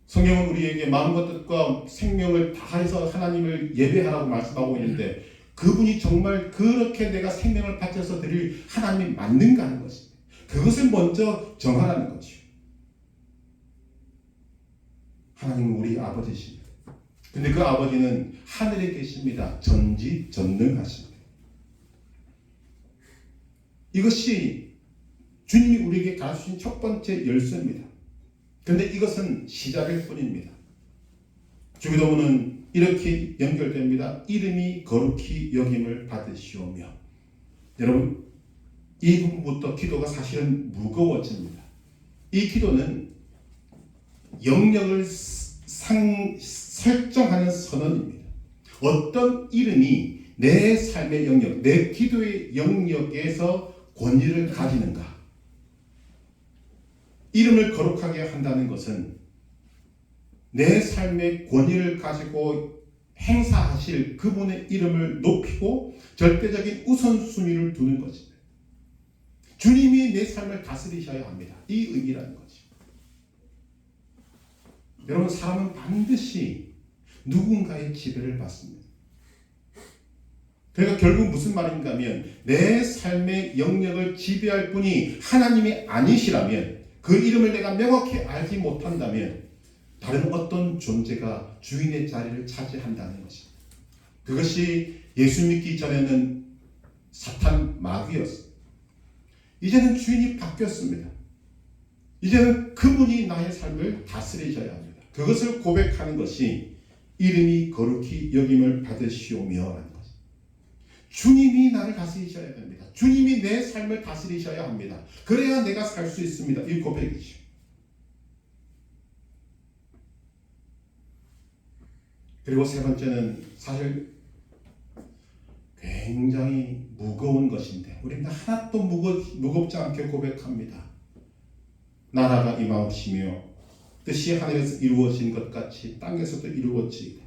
성경은 우리에게 마음과 뜻과 생명을 다해서 하나님을 예배하라고 말씀하고 있는데 그분이 정말 그렇게 내가 생명을 바쳐서 드릴 하나님이 맞는가 하는 것입니다. 그것을 먼저 정하라는 거죠. 하나님은 우리 아버지십니다. 근데 그 아버지는 하늘에 계십니다. 전지전능하십니다. 이것이 주님이 우리에게 가르치신 첫 번째 열쇠입니다. 그런데 이것은 시작일 뿐입니다. 주기도문은 이렇게 연결됩니다. 이름이 거룩히 여김을 받으시오며. 여러분, 이 부분부터 기도가 사실은 무거워집니다. 이 기도는 영역을 설정하는 선언입니다. 어떤 이름이 내 삶의 영역, 내 기도의 영역에서 권위를 가지는가? 이름을 거룩하게 한다는 것은 내 삶의 권위를 가지고 행사하실 그분의 이름을 높이고 절대적인 우선순위를 두는 것입니다. 주님이 내 삶을 다스리셔야 합니다. 이 의미라는 거죠. 여러분, 사람은 반드시 누군가의 지배를 받습니다. 그러니까 결국 무슨 말인가 하면 내 삶의 영역을 지배할 분이 하나님이 아니시라면 그 이름을 내가 명확히 알지 못한다면 다른 어떤 존재가 주인의 자리를 차지한다는 것입니다. 그것이 예수 믿기 전에는 사탄 마귀였습니다. 이제는 주인이 바뀌었습니다. 이제는 그분이 나의 삶을 다스리셔야 합니다. 그것을 고백하는 것이 이름이 거룩히 여김을 받으시오며라는 것입니다. 주님이 나를 다스리셔야 됩니다. 주님이 내 삶을 다스리셔야 합니다. 그래야 내가 살 수 있습니다. 이 고백이죠. 그리고 세 번째는 사실 굉장히 무거운 것인데 우리는 하나도 무겁지 않게 고백합니다. 나라가 임하옵시며 뜻이 하늘에서 이루어진 것 같이 땅에서도 이루어지이다.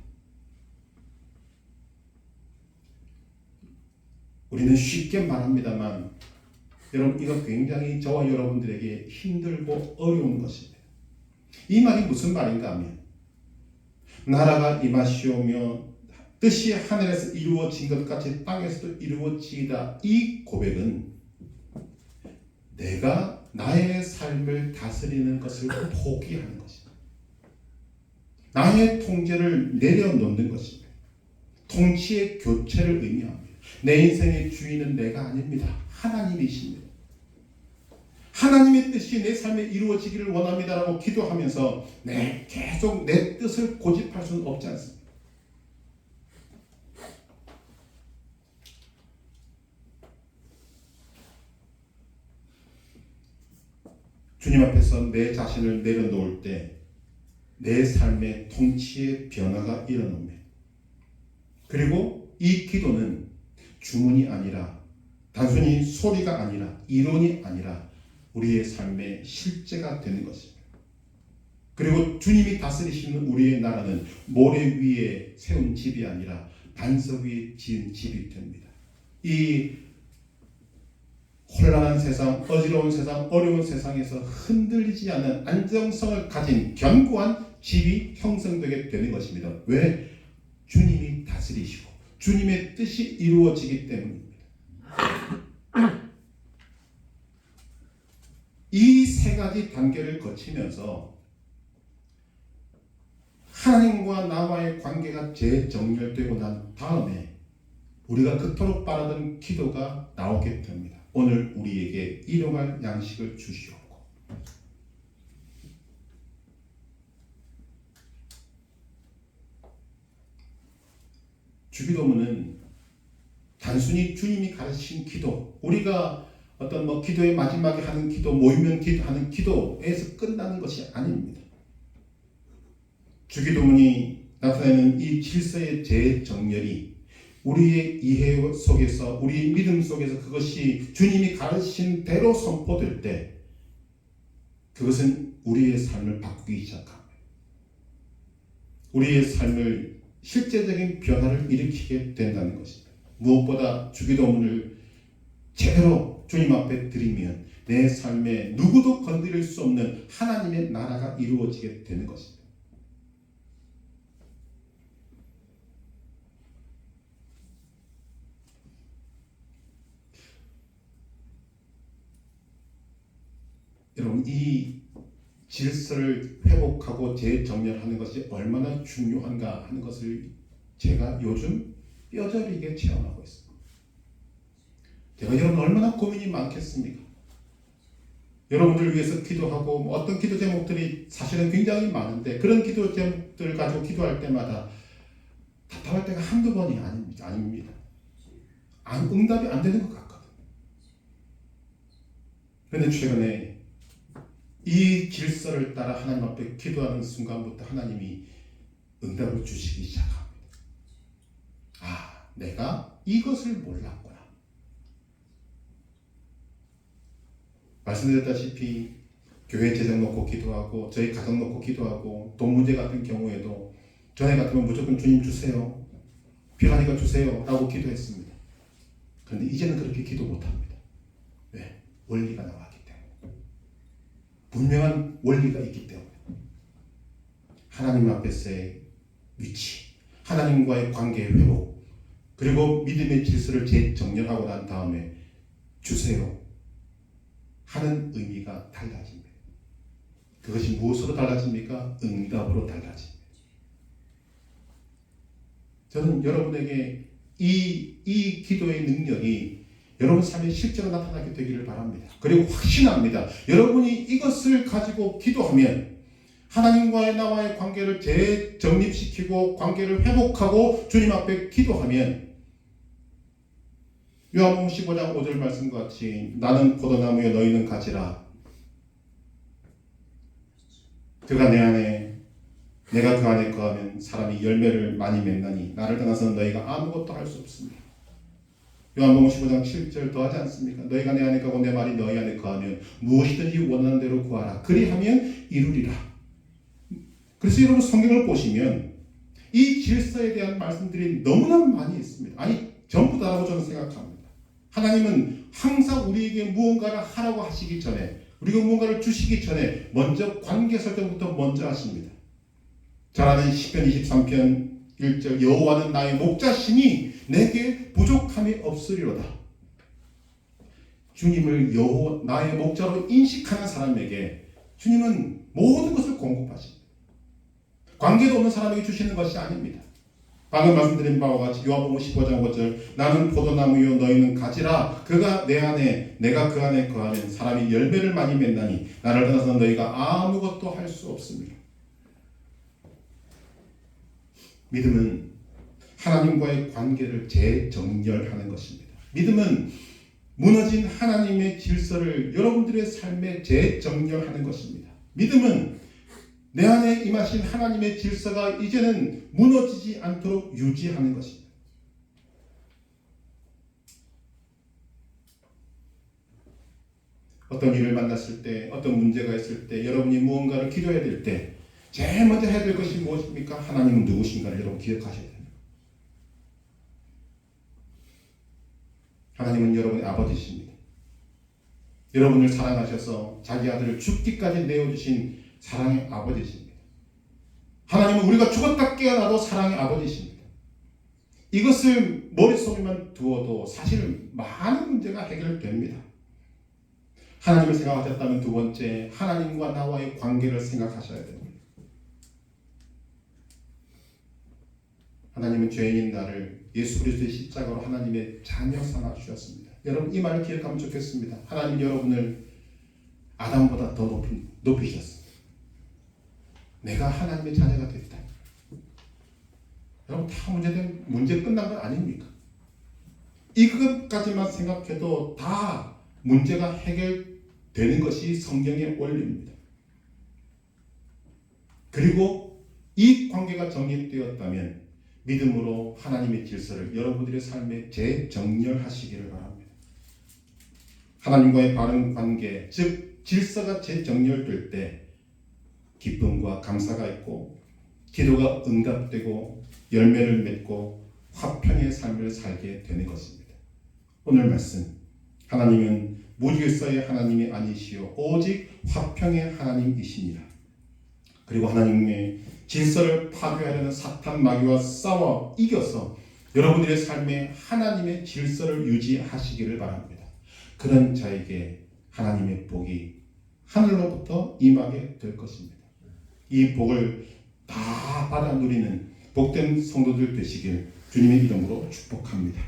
우리는 쉽게 말합니다만 여러분, 이거 굉장히 저와 여러분들에게 힘들고 어려운 것입니다. 이 말이 무슨 말인가 하면 나라가 임하시오며 뜻이 하늘에서 이루어진 것 같이 땅에서도 이루어지이다. 이 고백은 내가 나의 삶을 다스리는 것을 포기하는 것입니다. 나의 통제를 내려놓는 것입니다. 통치의 교체를 의미합니다. 내 인생의 주인은 내가 아닙니다. 하나님이십니다. 하나님의 뜻이 내 삶에 이루어지기를 원합니다라고 기도하면서 계속 내 뜻을 고집할 수는 없지 않습니다. 주님 앞에서 내 자신을 내려놓을 때 내 삶의 통치의 변화가 일어납니다. 그리고 이 기도는 주문이 아니라 단순히 소리가 아니라 이론이 아니라 우리의 삶의 실제가 되는 것입니다. 그리고 주님이 다스리시는 우리의 나라는 모래 위에 세운 집이 아니라 반석 위에 지은 집이 됩니다. 이 혼란한 세상, 어지러운 세상, 어려운 세상에서 흔들리지 않는 안정성을 가진 견고한 집이 형성되게 되는 것입니다. 왜? 주님이 다스리시고 주님의 뜻이 이루어지기 때문입니다. 이 세 가지 단계를 거치면서 하나님과 나와의 관계가 재정렬되고 난 다음에 우리가 그토록 바라던 기도가 나오게 됩니다. 오늘 우리에게 일용할 양식을 주시옵고. 주기도문은 단순히 주님이 가르치신 기도, 우리가 어떤 기도의 마지막에 하는 기도, 모이면 기도하는 기도에서 끝나는 것이 아닙니다. 주기도문이 나타내는 이 질서의 재정렬이 우리의 이해 속에서, 우리의 믿음 속에서 그것이 주님이 가르치신 대로 선포될 때 그것은 우리의 삶을 바꾸기 시작합니다. 우리의 삶을 실제적인 변화를 일으키게 된다는 것입니다. 무엇보다 주기도문을 제대로 주님 앞에 드리면 내 삶에 누구도 건드릴 수 없는 하나님의 나라가 이루어지게 되는 것입니다. 여러분, 이 질서를 회복하고 재정렬하는 것이 얼마나 중요한가 하는 것을 제가 요즘 뼈저리게 체험하고 있습니다. 제가 여러분 얼마나 고민이 많겠습니까? 여러분들 위해서 기도하고 어떤 기도 제목들이 사실은 굉장히 많은데 그런 기도 제목들을 가지고 기도할 때마다 답답할 때가 한두 번이 아닙니다. 응답이 안 되는 것 같거든요. 그런데 최근에 이 질서를 따라 하나님 앞에 기도하는 순간부터 하나님이 응답을 주시기 시작합니다. 아, 내가 이것을 몰랐구나. 말씀드렸다시피 교회 재정 놓고 기도하고 저희 가정 놓고 기도하고 돈 문제 같은 경우에도 전에 같으면 무조건 주님 주세요, 필요하니까 주세요 라고 기도했습니다. 그런데 이제는 그렇게 기도 못합니다. 왜? 원리가 나왔기 때문에. 분명한 원리가 있기 때문에. 하나님 앞에서의 위치, 하나님과의 관계의 회복, 그리고 믿음의 질서를 재정렬하고 난 다음에 주세요 하는 의미가 달라집니다. 그것이 무엇으로 달라집니까? 응답으로 달라집니다. 저는 여러분에게 이 기도의 능력이 여러분 삶에 실제로 나타나게 되기를 바랍니다. 그리고 확신합니다. 여러분이 이것을 가지고 기도하면 하나님과의 나와의 관계를 재정립시키고 관계를 회복하고 주님 앞에 기도하면 요한복음 15장 5절 말씀과 같이 나는 포도나무여 너희는 가지라. 그가 내 안에 내가 그 안에 거하면 사람이 열매를 많이 맺나니 나를 떠나서는 너희가 아무것도 할 수 없습니다. 요한복음 15장 7절 더하지 않습니까? 너희가 내 안에 거하고 내 말이 너희 안에 거하면 무엇이든지 원하는 대로 구하라. 그리하면 이루리라. 그래서 여러분 성경을 보시면 이 질서에 대한 말씀들이 너무나 많이 있습니다. 아니 전부 다라고 저는 생각합니다. 하나님은 항상 우리에게 무언가를 하라고 하시기 전에, 우리가 무언가를 주시기 전에 먼저 관계 설정부터 먼저 하십니다. 잘 아는 시편 23편 1절 여호와는 나의 목자시니 내게 부족함이 없으리로다. 주님을 나의 목자로 인식하는 사람에게 주님은 모든 것을 공급하십니다. 관계도 없는 사람에게 주시는 것이 아닙니다. 방금 말씀드린 바와 같이 요한복음 15장 5절 나는 포도나무요 너희는 가지라. 그가 내 안에 내가 그 안에 거하면 사람이 열매를 많이 맺나니 나를 떠나서 너희가 아무것도 할 수 없습니다. 믿음은 하나님과의 관계를 재정렬하는 것입니다. 믿음은 무너진 하나님의 질서를 여러분들의 삶에 재정렬하는 것입니다. 믿음은 내 안에 임하신 하나님의 질서가 이제는 무너지지 않도록 유지하는 것입니다. 어떤 일을 만났을 때, 어떤 문제가 있을 때, 여러분이 무언가를 기도해야 될 때 제일 먼저 해야 될 것이 무엇입니까? 하나님은 누구신가를 여러분 기억하셔야 됩니다. 하나님은 여러분의 아버지십니다. 여러분을 사랑하셔서 자기 아들을 죽기까지 내어주신 사랑의 아버지십니다. 하나님은 우리가 죽었다 깨어나도 사랑의 아버지십니다. 이것을 머릿속에만 두어도 사실 많은 문제가 해결됩니다. 하나님을 생각하셨다면 두 번째, 하나님과 나와의 관계를 생각하셔야 됩니다. 하나님은 죄인인 나를 예수 그리스도의 십자가로 하나님의 자녀 삼아 주셨습니다. 여러분 이 말을 기억하면 좋겠습니다. 하나님 여러분을 아담보다 더 높이셨습니다. 내가 하나님의 자녀가 됐다. 여러분 다 문제 끝난 건 아닙니까? 이것까지만 생각해도 다 문제가 해결되는 것이 성경의 원리입니다. 그리고 이 관계가 정립되었다면 믿음으로 하나님의 질서를 여러분들의 삶에 재정렬하시기를 바랍니다. 하나님과의 바른 관계, 즉 질서가 재정렬될 때 기쁨과 감사가 있고 기도가 응답되고 열매를 맺고 화평의 삶을 살게 되는 것입니다. 오늘 말씀, 하나님은 무질서의 하나님이 아니시오 오직 화평의 하나님이십니다. 그리고 하나님의 질서를 파괴하려는 사탄 마귀와 싸워 이겨서 여러분들의 삶에 하나님의 질서를 유지하시기를 바랍니다. 그런 자에게 하나님의 복이 하늘로부터 임하게 될 것입니다. 이 복을 다 받아 누리는 복된 성도들 되시길 주님의 이름으로 축복합니다.